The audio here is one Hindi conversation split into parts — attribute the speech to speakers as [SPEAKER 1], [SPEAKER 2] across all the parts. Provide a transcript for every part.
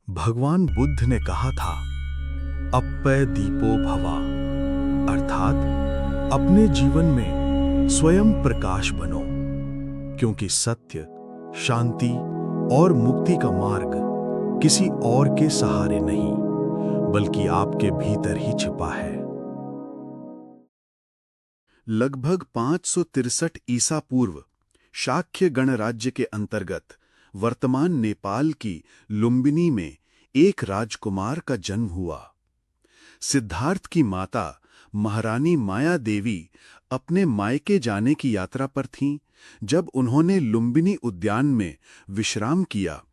[SPEAKER 1] भगवान बुद्ध ने कहा था, अप्पय दीपो भवा, अर्थात अपने जीवन में स्वयं प्रकाश बनो, क्योंकि सत्य, शांति और मुक्ति का मार्ग किसी और के सहारे नहीं, बल्कि आपके भीतर ही छिपा है। लगभग 563 ईसा पूर्व शाक्य गणराज्य के अंतर्गत वर्तमान नेपाल की लुम्बिनी में एक राजकुमार का जन्म हुआ। सिद्धार्थ की माता महारानी माया देवी अपने मायके जाने की यात्रा पर थीं जब उन्होंने लुम्बिनी उद्यान में विश्राम किया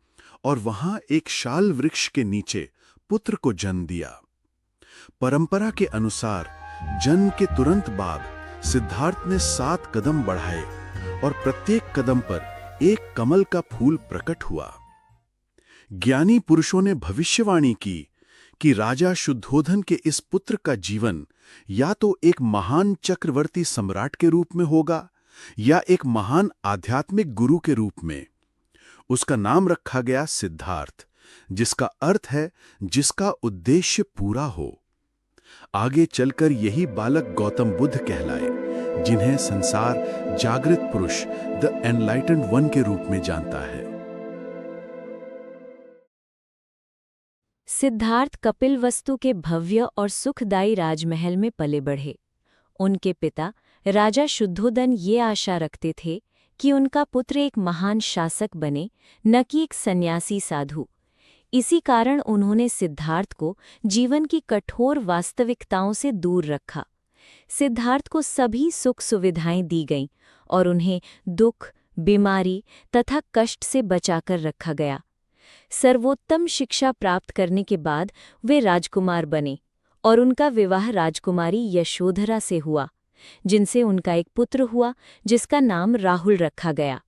[SPEAKER 1] और वहां एक शाल वृक्ष के नीचे पुत्र को जन्म दिया। परंपरा के अनुसार जन्म के तुरंत बाद सिद्धार्थ ने 7 कदम बढ़ाए और प्रत्येक कदम पर एक कमल का फूल प्रकट हुआ। ज्ञानी पुरुषों ने भविष्यवाणी की कि राजा शुद्धोधन के इस पुत्र का जीवन या तो एक महान चक्रवर्ती सम्राट के रूप में होगा या एक महान आध्यात्मिक गुरु के रूप में। उसका नाम रखा गया सिद्धार्थ, जिसका अर्थ है जिसका उद्देश्य पूरा हो। आगे चलकर यही बालक गौतम बुद्ध कहलाए, जिन्हें संसार जागृत पुरुष, द एनलाइटेंड वन के रूप में जानता है।
[SPEAKER 2] सिद्धार्थ कपिलवस्तु के भव्य और सुखदायी राजमहल में पले बढ़े। उनके पिता राजा शुद्धोधन ये आशा रखते थे कि उनका पुत्र एक महान शासक बने, न कि एक सन्यासी साधु। इसी कारण उन्होंने सिद्धार्थ को जीवन की कठोर वास्तविकताओं से दूर रखा। सिद्धार्थ को सभी सुख सुविधाएं दी गईं और उन्हें दुख, बीमारी तथा कष्ट से बचाकर रखा गया। सर्वोत्तम शिक्षा प्राप्त करने के बाद वे राजकुमार बने और उनका विवाह राजकुमारी यशोधरा से हुआ, जिनसे उनका एक पुत्र हुआ जिसका नाम राहुल रखा गया।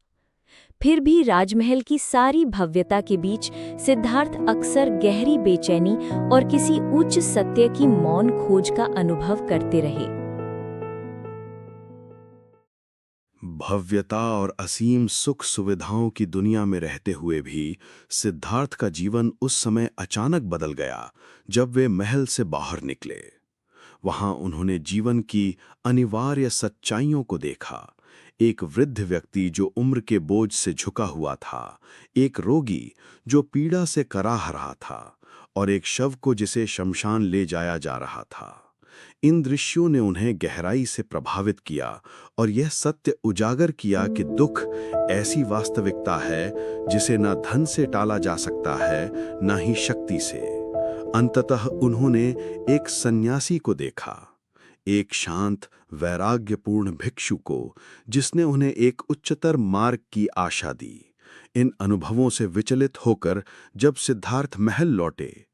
[SPEAKER 2] फिर भी राजमहल की सारी भव्यता के बीच सिद्धार्थ अक्सर गहरी बेचैनी और किसी उच्च सत्य की मौन खोज का अनुभव करते रहे।
[SPEAKER 1] भव्यता और असीम सुख सुविधाओं की दुनिया में रहते हुए भी सिद्धार्थ का जीवन उस समय अचानक बदल गया जब वे महल से बाहर निकले। वहां उन्होंने जीवन की अनिवार्य सच्चाइयों को देखा। एक वृद्ध व्यक्ति जो उम्र के बोझ से झुका हुआ था, एक रोगी जो पीड़ा से कराह रहा था और एक शव को जिसे शमशान ले जाया जा रहा था। इन दृश्यों ने उन्हें गहराई से प्रभावित किया और यह सत्य उजागर किया कि दुख ऐसी वास्तविकता है जिसे न धन से टाला जा सकता है, न ही शक्ति से। अंततः उन्होंने एक सन्यासी को देखा, एक शांत वैराग्यपूर्ण भिक्षु को, जिसने उन्हें एक उच्चतर मार्ग की आशा दी। इन अनुभवों से विचलित होकर जब सिद्धार्थ महल लौटे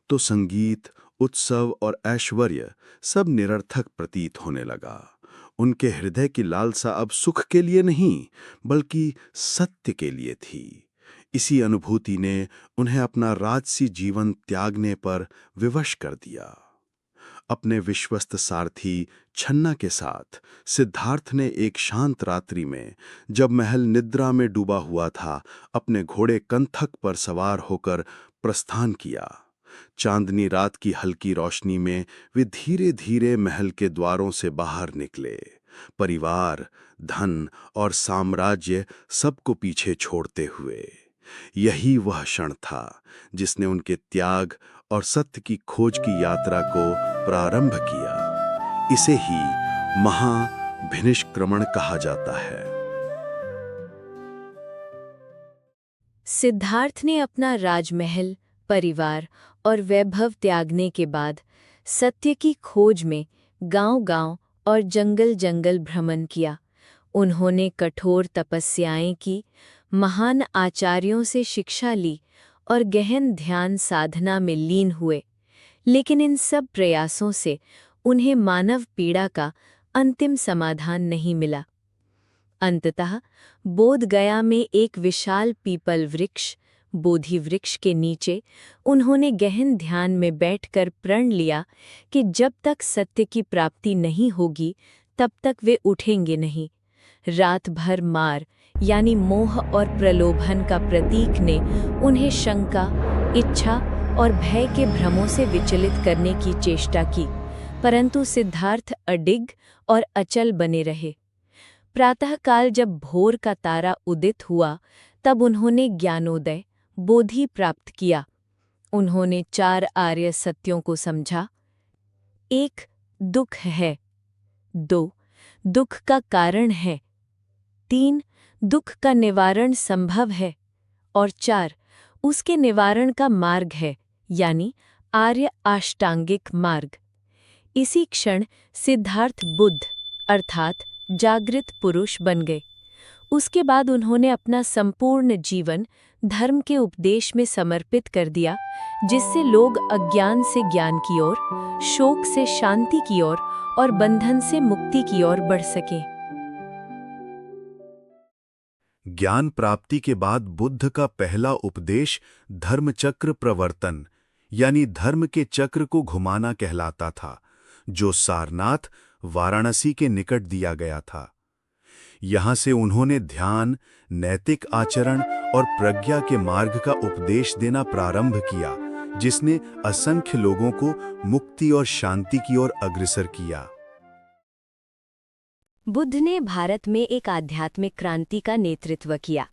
[SPEAKER 1] तो संगीत, उत्सव और ऐश्वर्य सब निरर्थक प्रतीत होने लगा। उनके हृदय की लालसा अब सुख के लिए नहीं बल्कि सत्य के लिए थी। इसी अनुभूति ने उन्हें अपना राजसी जीवन त्यागने पर विवश कर दिया। अपने विश्वस्त सारथी छन्ना के साथ सिद्धार्थ ने एक शांत रात्रि में, जब महल निद्रा में डूबा हुआ था, अपने घोड़े कंथक पर सवार होकर प्रस्थान किया। चांदनी रात की हल्की रोशनी में वे धीरे धीरे महल के द्वारों से बाहर निकले, परिवार, धन और साम्राज्य सबको पीछे छोड़ते हुए। यही वह क्षण था जिसने उनके त्याग और सत्य की खोज की यात्रा को प्रारंभ किया। इसे ही महाभिनिष्क्रमण कहा जाता है।
[SPEAKER 2] सिद्धार्थ ने अपना राजमहल, परिवार और वैभव त्यागने के बाद सत्य की खोज में गांव-गांव और जंगल-जंगल भ्रमण किया। उन्होंने कठोर तपस्याएं की, महान आचार्यों से शिक्षा ली और गहन ध्यान साधना में लीन हुए। लेकिन इन सब प्रयासों से उन्हें मानव पीड़ा का अंतिम समाधान नहीं मिला। अंततः बोधगया में एक विशाल पीपल वृक्ष, बोधि वृक्ष के नीचे उन्होंने गहन ध्यान में बैठकर प्रण लिया कि जब तक सत्य की प्राप्ति नहीं होगी तब तक वे उठेंगे नहीं। रात भर मार यानी मोह और प्रलोभन का प्रतीक ने उन्हें शंका, इच्छा और भय के भ्रमों से विचलित करने की चेष्टा की, परंतु सिद्धार्थ अडिग और अचल बने रहे। प्रातःकाल जब भोर का तारा उदित हुआ, तब उन्होंने ज्ञानोदय, बोधि प्राप्त किया। उन्होंने 4 आर्य सत्यों को समझा। 1. दुख है। 2. दुख का कारण है। 3. दुख का निवारण संभव है। और 4. उसके निवारण का मार्ग है, यानी आर्य अष्टांगिक मार्ग। इसी क्षण सिद्धार्थ बुद्ध अर्थात जागृत पुरुष बन गए। उसके बाद उन्होंने अपना संपूर्ण जीवन धर्म के उपदेश में समर्पित कर दिया, जिससे लोग अज्ञान से ज्ञान की ओर, शोक से शांति की ओर और बंधन से मुक्ति की ओर बढ़ सके।
[SPEAKER 1] ज्ञान प्राप्ति के बाद बुद्ध का पहला उपदेश धर्मचक्र प्रवर्तन यानी धर्म के चक्र को घुमाना कहलाता था, जो सारनाथ, वाराणसी के निकट दिया गया था। यहाँ से उन्होंने ध्यान, नैतिक आचरण और प्रज्ञा के मार्ग का उपदेश देना प्रारंभ किया, जिसने असंख्य लोगों को मुक्ति और शांति की ओर अग्रसर किया।
[SPEAKER 2] बुद्ध ने भारत में एक आध्यात्मिक क्रांति का नेतृत्व किया।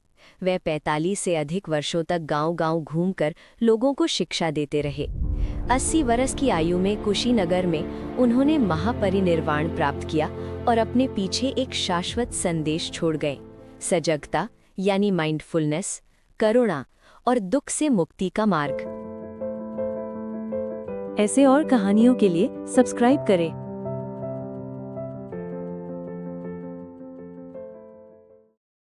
[SPEAKER 2] वह 45 से अधिक वर्षों तक गांव-गांव घूमकर लोगों को शिक्षा देते रहे। 80 वर्ष की आयु में कुशीनगर में उन्होंने महापरिनिर्वाण प्राप्त किया और अपने पीछे एक शाश्वत संदेश छोड़ गए, सजगता यानी माइंडफुलनेस, करुणा और दुख से मुक्ति का मार्ग। ऐसे और कहानियों के लिए सब्सक्राइब करें।